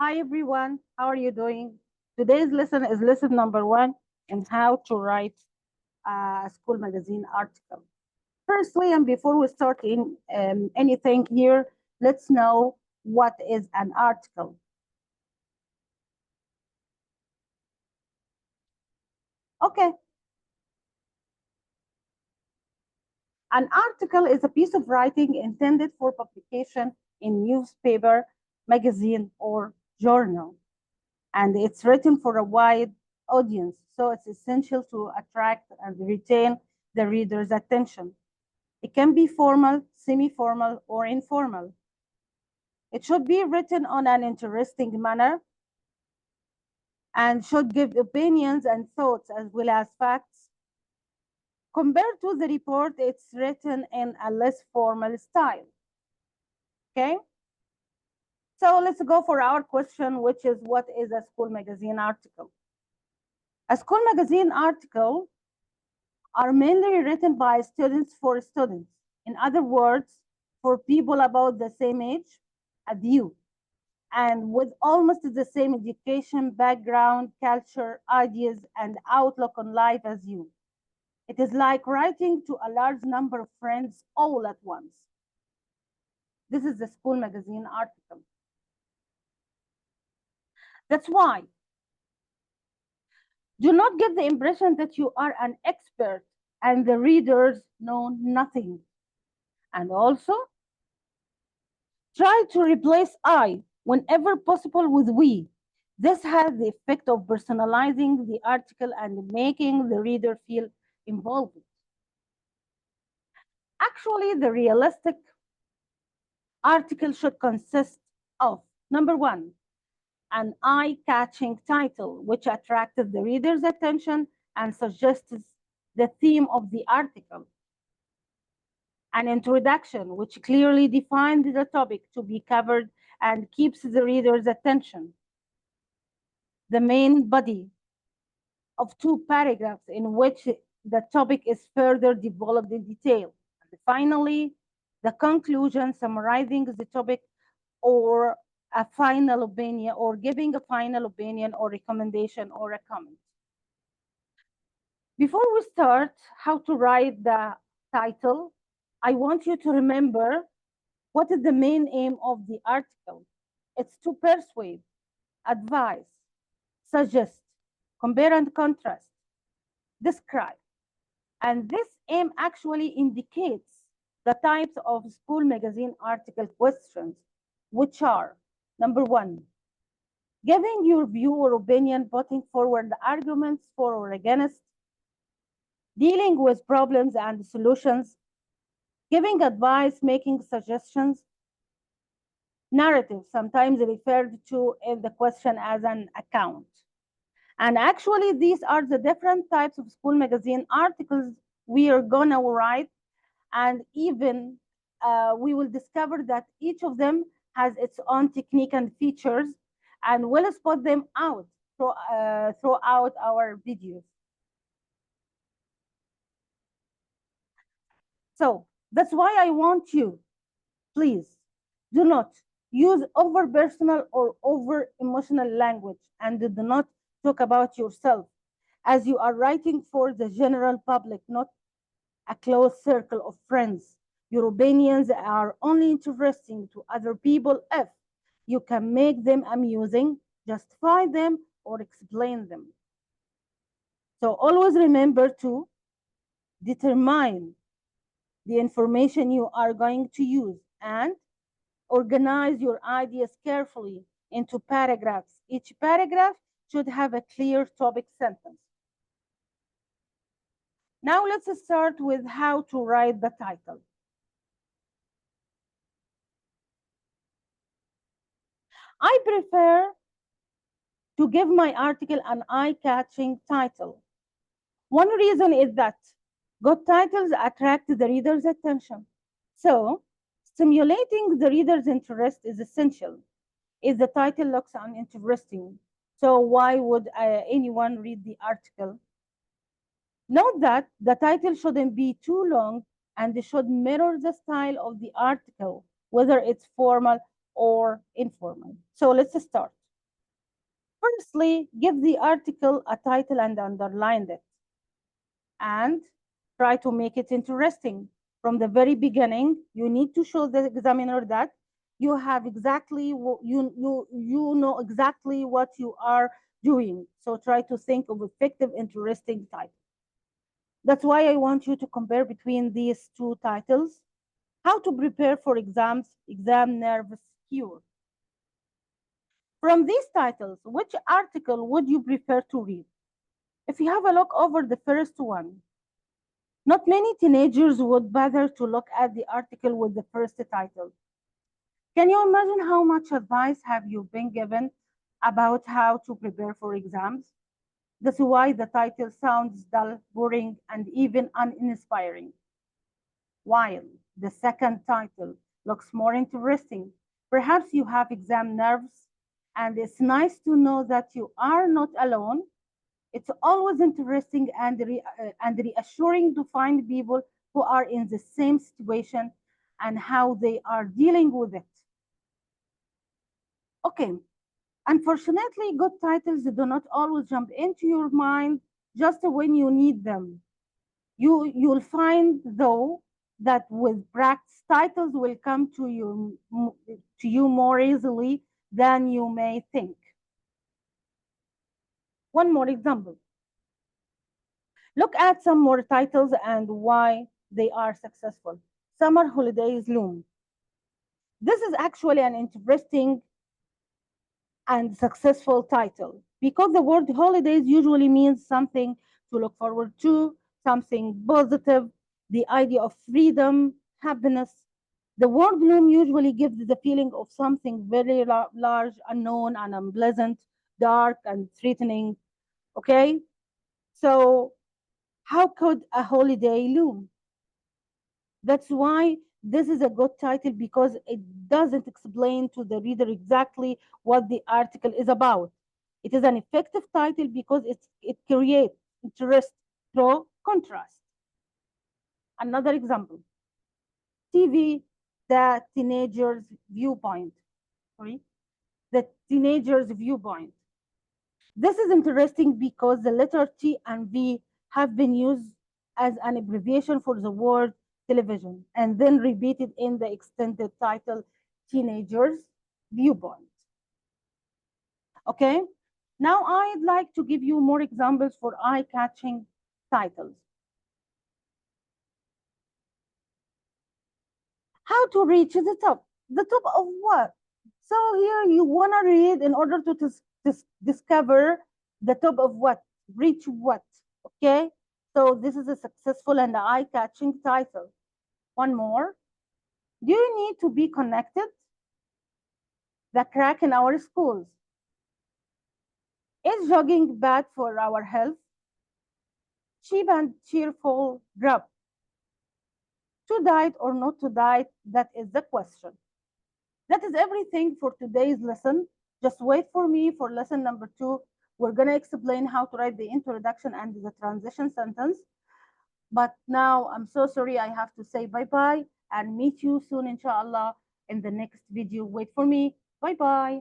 Hi everyone, how are you doing? Today's lesson is lesson number 1 in how to write a school magazine article. Firstly, and before we start in anything here, let's know what is an article. Okay, an article is a piece of writing intended for publication in newspaper, magazine, or journal, and it's written for a wide audience, so it's essential to attract and retain the reader's attention. It can be formal, semi-formal, or informal. It should be written on an interesting manner and should give opinions and thoughts as well as facts. Compared to the report, it's written in a less formal style. Okay? So let's go for our question, which is what is a school magazine article? A school magazine article are mainly written by students for students. In other words, for people about the same age as you, and with almost the same education, background, culture, ideas, and outlook on life as you. It is like writing to a large number of friends all at once. This is the school magazine article. That's why do not get the impression that you are an expert and the readers know nothing. And also, try to replace I whenever possible with we. This has the effect of personalizing the article and making the reader feel involved. Actually, the realistic article should consist of number one, an eye catching title, which attracts the reader's attention and suggests the theme of the article, an introduction, which clearly defines the topic to be covered and keeps the reader's attention, the main body of two paragraphs in which the topic is further developed in detail. And finally, the conclusion summarizing the topic or a final opinion or giving a final opinion or recommendation or a comment. Before we start how to write the title, I want you to remember what is the main aim of the article. It's to persuade, advise, suggest, compare and contrast, describe. And this aim actually indicates the types of school magazine article questions, which are number one, giving your view or opinion, putting forward the arguments for or against, dealing with problems and solutions, giving advice, making suggestions, narrative, sometimes referred to in the question as an account. And actually, these are the different types of school magazine articles we are gonna write, and even we will discover that each of them has its own technique and features, and we'll spot them out throughout our videos. So that's why I want you, please, do not use over personal or over emotional language, and do not talk about yourself as you are writing for the general public, not a close circle of friends. Your opinions are only interesting to other people if you can make them amusing, justify them, or explain them. So always remember to determine the information you are going to use and organize your ideas carefully into paragraphs. Each paragraph should have a clear topic sentence. Now let's start with how to write the title. I prefer to give my article an eye-catching title. One reason is that good titles attract the reader's attention. So, stimulating the reader's interest is essential. If the title looks uninteresting, so why would anyone read the article? Note that the title shouldn't be too long and should mirror the style of the article, whether it's formal or informal. So let's start. Firstly, give the article a title and underline it, and try to make it interesting. From the very beginning, you need to show the examiner that you have exactly you know exactly what you are doing. So try to think of effective, interesting title. That's why I want you to compare between these two titles. How to prepare for exams, exam nervous cure. From these titles, which article would you prefer to read? If you have a look over the first one, not many teenagers would bother to look at the article with the first title. Can you imagine how much advice have you been given about how to prepare for exams? That's why the title sounds dull, boring, and even uninspiring. While the second title looks more interesting, perhaps you have exam nerves, and it's nice to know that you are not alone. It's always interesting and reassuring to find people who are in the same situation and how they are dealing with it. Okay, unfortunately, good titles do not always jump into your mind just when you need them. You'll find though that with practice, titles will come to you more easily than you may think. One more example. Look at some more titles and why they are successful. Summer holidays loom. This is actually an interesting and successful title because the word holidays usually means something to look forward to, something positive, the idea of freedom, happiness. The word loom usually gives the feeling of something very large, unknown, and unpleasant, dark, and threatening. Okay? So, how could a holiday loom? That's why this is a good title because it doesn't explain to the reader exactly what the article is about. It is an effective title because it creates interest through contrast. Another example, TV, the teenager's viewpoint. Sorry, the teenager's viewpoint. This is interesting because the letter T and V have been used as an abbreviation for the word television and then repeated in the extended title Teenagers Viewpoint. Okay, now I'd like to give you more examples for eye-catching titles. How to reach the top? The top of what? So here you want to read in order to discover the top of what, reach what, okay? So this is a successful and eye-catching title. One more. Do you need to be connected? The crack in our schools. Is jogging bad for our health? Cheap and cheerful grub. To diet or not to diet, that is the question. That is everything for today's lesson. Just wait for me for lesson number 2. We're going to explain how to write the introduction and the transition sentence. But now I'm so sorry, I have to say bye-bye and meet you soon, inshallah, in the next video. Wait for me. Bye-bye.